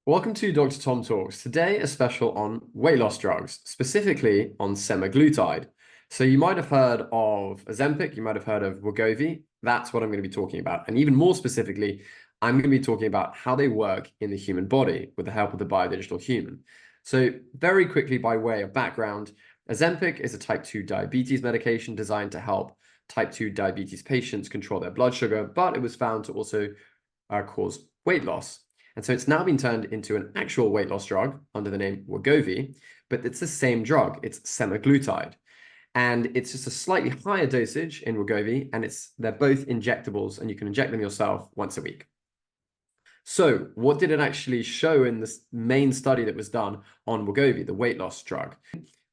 Welcome to Dr. Tom Talks. Today, a special on weight loss drugs, specifically on semaglutide. So you might have heard of Ozempic, you might have heard of Wegovy. That's what I'm going to be talking about. And even more specifically, I'm going to be talking about how they work in the human body with the help of the biodigital human. So very quickly, by way of background, Ozempic is a type 2 diabetes medication designed to help type 2 diabetes patients control their blood sugar, but it was found to also cause weight loss. And so it's now been turned into an actual weight loss drug under the name Wegovy, but it's the same drug. It's semaglutide. And it's just a slightly higher dosage in Wegovy, and they're both injectables, and you can inject them yourself once a week. So what did it actually show in this main study that was done on Wegovy, the weight loss drug?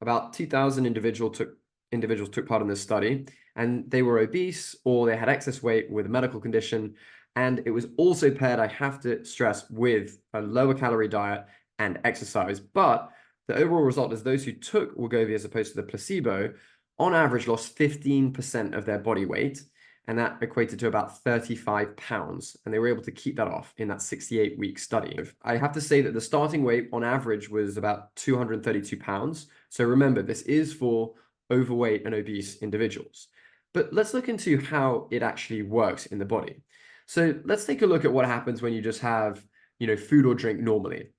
About 2,000 individuals took part in this study, and they were obese or they had excess weight with a medical condition. And it was also paired, I have to stress, with a lower calorie diet and exercise. But the overall result is those who took Wegovy as opposed to the placebo, on average, lost 15% of their body weight. And that equated to about 35 pounds. And they were able to keep that off in that 68-week study. I have to say that the starting weight on average was about 232 pounds. So remember, this is for overweight and obese individuals. But let's look into how it actually works in the body. So let's take a look at what happens when you just have, food or drink normally.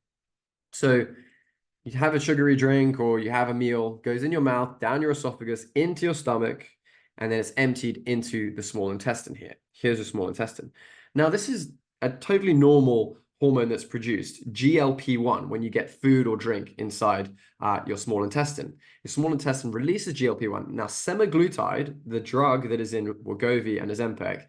So you have a sugary drink or you have a meal, goes in your mouth, down your esophagus, into your stomach, and then it's emptied into the small intestine here. Here's your small intestine. Now, this is a totally normal hormone that's produced, GLP-1, when you get food or drink inside your small intestine. Your small intestine releases GLP-1. Now, semaglutide, the drug that is in Wegovy and Ozempic,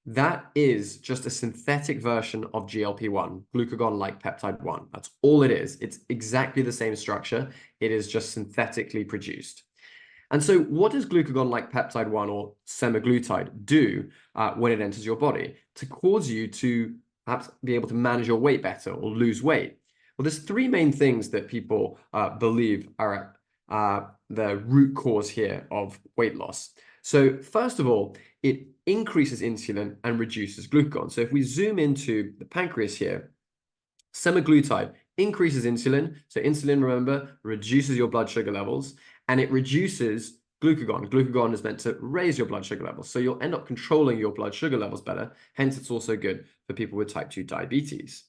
that is just a synthetic version of GLP-1, glucagon-like peptide 1. That's all it is. It's exactly the same structure. It is just synthetically produced. And so what does glucagon-like peptide 1 or semaglutide do when it enters your body to cause you to perhaps be able to manage your weight better or lose weight? Well, there's three main things that people believe are the root cause here of weight loss. So first of all, it increases insulin and reduces glucagon. So if we zoom into the pancreas here, semaglutide increases insulin. So insulin, remember, reduces your blood sugar levels, and it reduces glucagon. Glucagon is meant to raise your blood sugar levels. So you'll end up controlling your blood sugar levels better. Hence, it's also good for people with type 2 diabetes.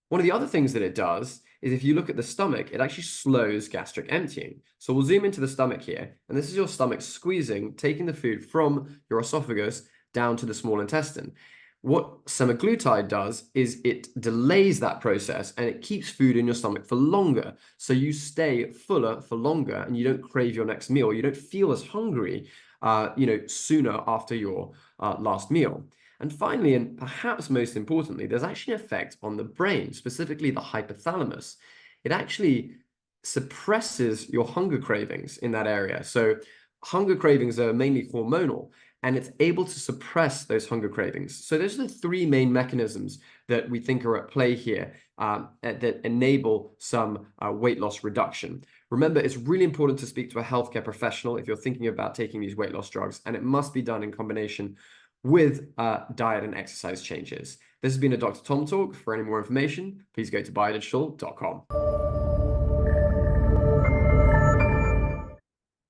One of the other things that it does is if you look at the stomach, it actually slows gastric emptying. So we'll zoom into the stomach here, and this is your stomach squeezing, taking the food from your esophagus down to the small intestine. What semaglutide does is it delays that process and it keeps food in your stomach for longer. So you stay fuller for longer and you don't crave your next meal. You don't feel as hungry, sooner after your last meal. And finally, and perhaps most importantly, there's actually an effect on the brain, specifically the hypothalamus. It actually suppresses your hunger cravings in that area. So hunger cravings are mainly hormonal, and it's able to suppress those hunger cravings. So those are the three main mechanisms that we think are at play here that enable some weight loss reduction. Remember, it's really important to speak to a healthcare professional if you're thinking about taking these weight loss drugs, and it must be done in combination with diet and exercise changes. This has been a Dr. Tom Talk. For any more information, please go to biodigital.com.